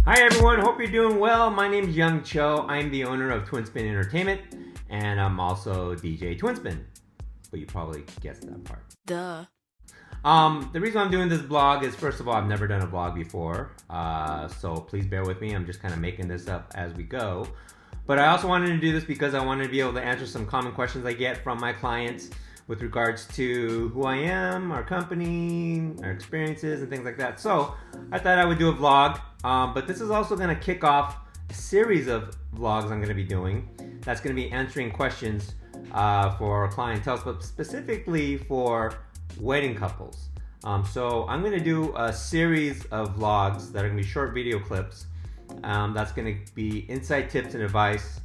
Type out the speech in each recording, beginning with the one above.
Hi everyone, hope you're doing well. My name is Young Cho. I'm the owner of Twin Spin Entertainment, and I'm also DJ Twin Spin. But you probably guessed that part. Duh. The reason I'm doing this vlog is, first of all, I've never done a vlog before, so please bear with me. I'm just kind of making this up as we go. But I also wanted to do this because I wanted to be able to answer some common questions I get from my clients with regards to who I am, our company, our experiences, and things like that. So I thought I would do a vlog, but this is also going to kick off a series of vlogs I'm going to be doing. That's going to be answering questions for clientele, but specifically for wedding couples. So I'm going to do a series of vlogs that are going to be short video clips. That's going to be inside tips and advice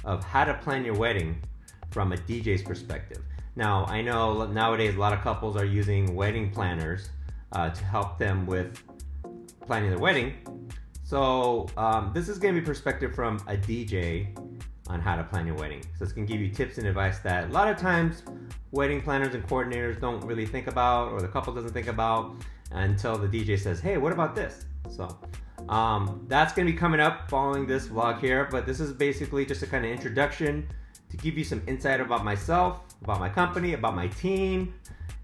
of how to plan your wedding from a DJ's perspective. Now, I know nowadays a lot of couples are using wedding planners to help them with planning their wedding. So this is going to be perspective from a DJ on how to plan your wedding. So it's going to give you tips and advice that a lot of times wedding planners and coordinators don't really think about, or the couple doesn't think about until the DJ says, hey, what about this? So that's going to be coming up following this vlog here, but this is basically just a kind of introduction to give you some insight about myself, about my company, about my team,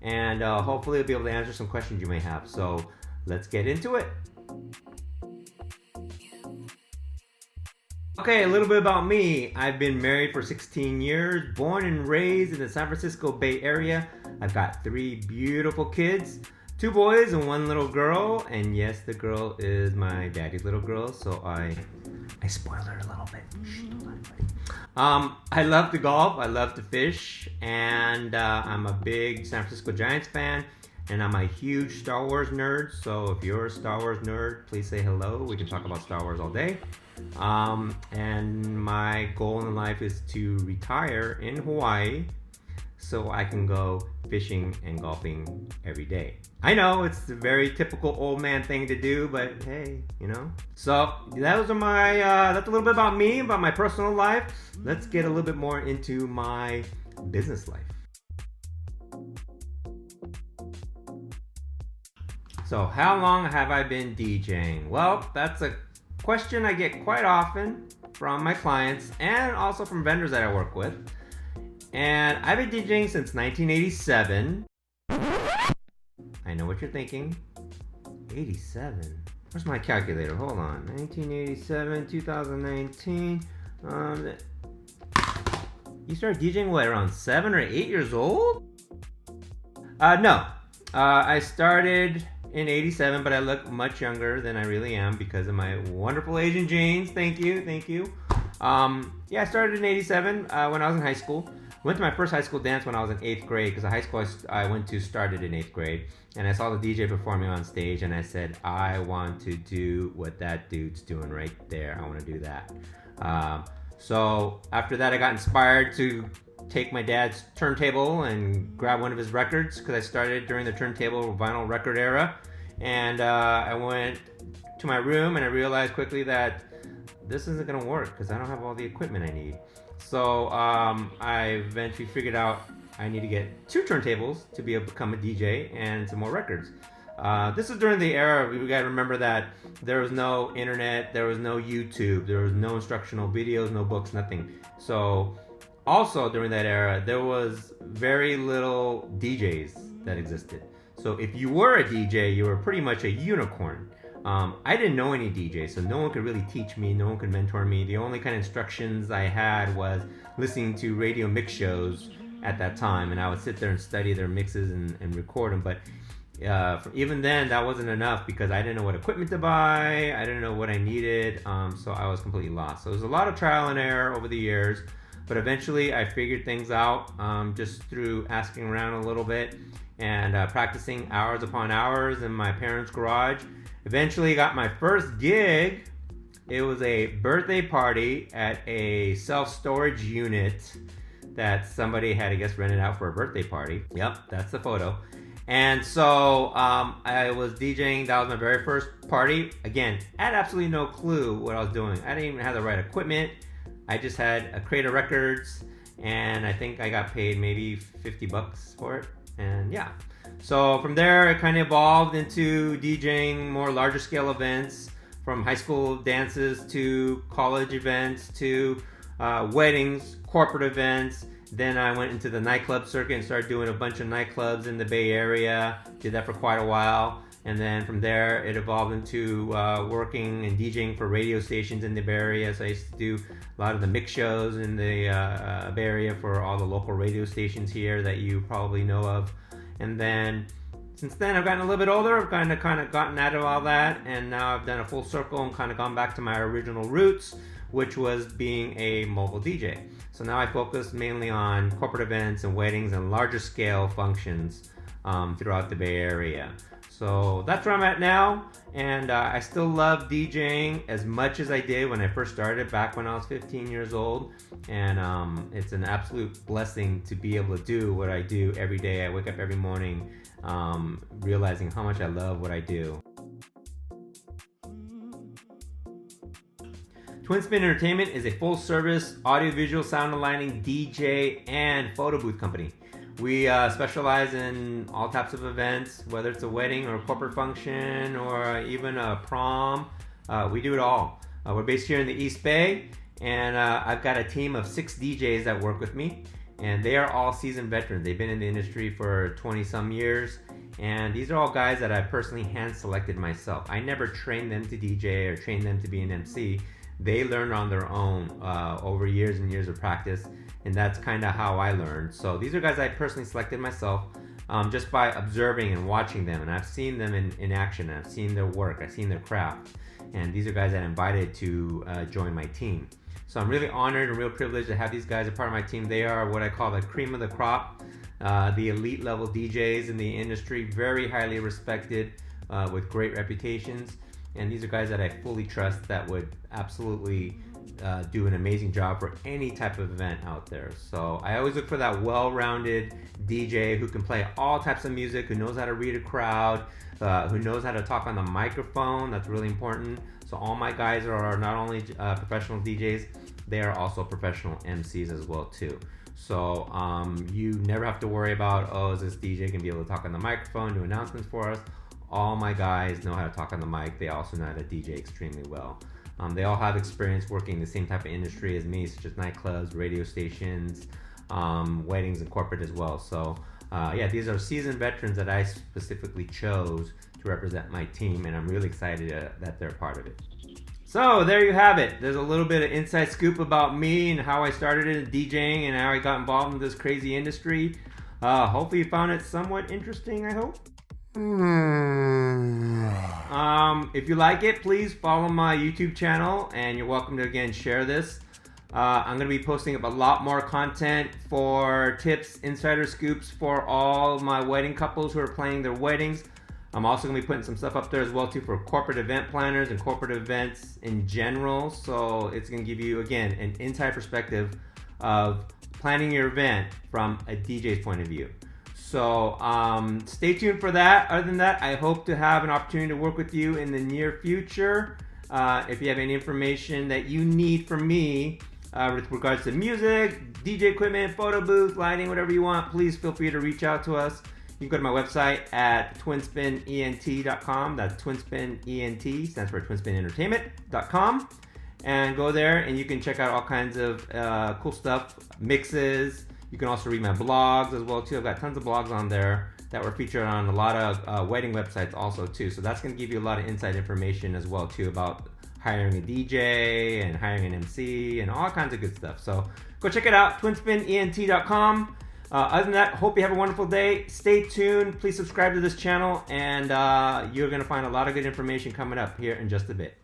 and hopefully I'll be able to answer some questions you may have. So let's get into it. Okay, a little bit about me. I've been married for 16 years, born and raised in the San Francisco Bay Area. I've got 3 beautiful kids, 2 boys and 1 little girl, and yes, the girl is my daddy's little girl, so I spoiled her a little bit. I love to golf, I love to fish, and I'm a big San Francisco Giants fan, and I'm a huge Star Wars nerd, so if you're a Star Wars nerd, please say hello. We can talk about Star Wars all day. And my goal in life is to retire in Hawaii so I can go fishing and golfing every day. I know it's a very typical old man thing to do, but hey, you know. So those are my that's a little bit about me, about my personal life. Let's get a little bit more into my business life. So how long have I been DJing? Well, that's a question I get quite often from my clients and also from vendors that I work with. And I've been DJing since 1987. I know what you're thinking. 87? Where's my calculator? Hold on. 1987, 2019. You started DJing what, around 7 or 8 years old? No. I started in 87, but I look much younger than I really am because of my wonderful Asian genes. Thank you. Yeah, I started in 87 when I was in high school. Went to my first high school dance when I was in 8th grade, because the high school I went to started in 8th grade. And I saw the DJ performing on stage, and I said, I want to do what that dude's doing right there. I want to do that. So after that, I got inspired to take my dad's turntable and grab one of his records, because I started during the turntable vinyl record era. And I went to my room and I realized quickly that this isn't going to work because I don't have all the equipment I need. So I eventually figured out I need to get 2 turntables to be able to become a DJ and some more records. This is during the era, we got to remember that there was no internet, there was no YouTube, there was no instructional videos, no books, nothing. So also during that era, there was very little DJs that existed. So if you were a DJ, you were pretty much a unicorn. I didn't know any DJs, so no one could really teach me, no one could mentor me. The only kind of instructions I had was listening to radio mix shows at that time, and I would sit there and study their mixes and record them. But even then, that wasn't enough because I didn't know what equipment to buy, I didn't know what I needed, so I was completely lost. So there was a lot of trial and error over the years, but eventually I figured things out just through asking around a little bit and practicing hours upon hours in my parents' garage. Eventually got my first gig. It was a birthday party at a self-storage unit that somebody had, I guess, rented out for a birthday party. Yep, that's the photo. And so I was DJing. That was my very first party. Again, I had absolutely no clue what I was doing. I didn't even have the right equipment. I just had a crate of records, and I think I got paid maybe $50 for it. And yeah. So from there, it kind of evolved into DJing more larger scale events from high school dances to college events to weddings, corporate events. Then I went into the nightclub circuit and started doing a bunch of nightclubs in the Bay Area. Did that for quite a while. And then from there, it evolved into working and DJing for radio stations in the Bay Area. So I used to do a lot of the mix shows in the Bay Area for all the local radio stations here that you probably know of. And then since then, I've gotten a little bit older. I've kind of gotten out of all that. And now I've done a full circle and kind of gone back to my original roots, which was being a mobile DJ. So now I focus mainly on corporate events and weddings and larger scale functions throughout the Bay Area. So that's where I'm at now, and I still love DJing as much as I did when I first started back when I was 15 years old, and it's an absolute blessing to be able to do what I do every day. I wake up every morning realizing how much I love what I do. Twin Spin Entertainment is a full-service audiovisual sound and lighting DJ and photo booth company. We specialize in all types of events, whether it's a wedding or a corporate function or even a prom. We do it all. We're based here in the East Bay, and I've got a team of 6 DJs that work with me, and they are all seasoned veterans. They've been in the industry for 20-some years, and these are all guys that I personally hand-selected myself. I never trained them to DJ or trained them to be an MC. They learned on their own over years and years of practice, and that's kind of how I learned. So these are guys I personally selected myself just by observing and watching them, and I've seen them in action. I've seen their work, I've seen their craft, and these are guys that I invited to join my team. So I'm really honored and real privileged to have these guys a part of my team. They are what I call the cream of the crop, the elite level DJs in the industry, very highly respected with great reputations. And these are guys that I fully trust that would absolutely do an amazing job for any type of event out there. So I always look for that well-rounded DJ who can play all types of music, who knows how to read a crowd, who knows how to talk on the microphone. That's really important. So all my guys are not only professional DJs, they are also professional MCs as well too. So you never have to worry about, oh, is this DJ going to be able to talk on the microphone, do announcements for us? All my guys know how to talk on the mic. They also know how to DJ extremely well. They all have experience working in the same type of industry as me, such as nightclubs, radio stations, weddings, and corporate as well. So yeah, these are seasoned veterans that I specifically chose to represent my team, and I'm really excited that they're part of it. So there you have it. There's a little bit of inside scoop about me and how I started in DJing and how I got involved in this crazy industry. Hopefully you found it somewhat interesting, I hope. If you like it, please follow my YouTube channel, and you're welcome to again share this. I'm going to be posting up a lot more content for tips, insider scoops for all my wedding couples who are planning their weddings. I'm also going to be putting some stuff up there as well too for corporate event planners and corporate events in general. So it's going to give you again an inside perspective of planning your event from a DJ's point of view. So stay tuned for that. Other than that, I hope to have an opportunity to work with you in the near future. If you have any information that you need from me with regards to music, DJ equipment, photo booth, lighting, whatever you want, please feel free to reach out to us. You can go to my website at twinspinent.com. That's twinspinent, stands for twinspinentertainment.com. And go there and you can check out all kinds of cool stuff, mixes. You can also read my blogs as well too. I've got tons of blogs on there that were featured on a lot of wedding websites also too. So that's going to give you a lot of inside information as well too about hiring a DJ and hiring an MC and all kinds of good stuff. So go check it out, twinspinent.com. Other than that, hope you have a wonderful day. Stay tuned. Please subscribe to this channel, and you're going to find a lot of good information coming up here in just a bit.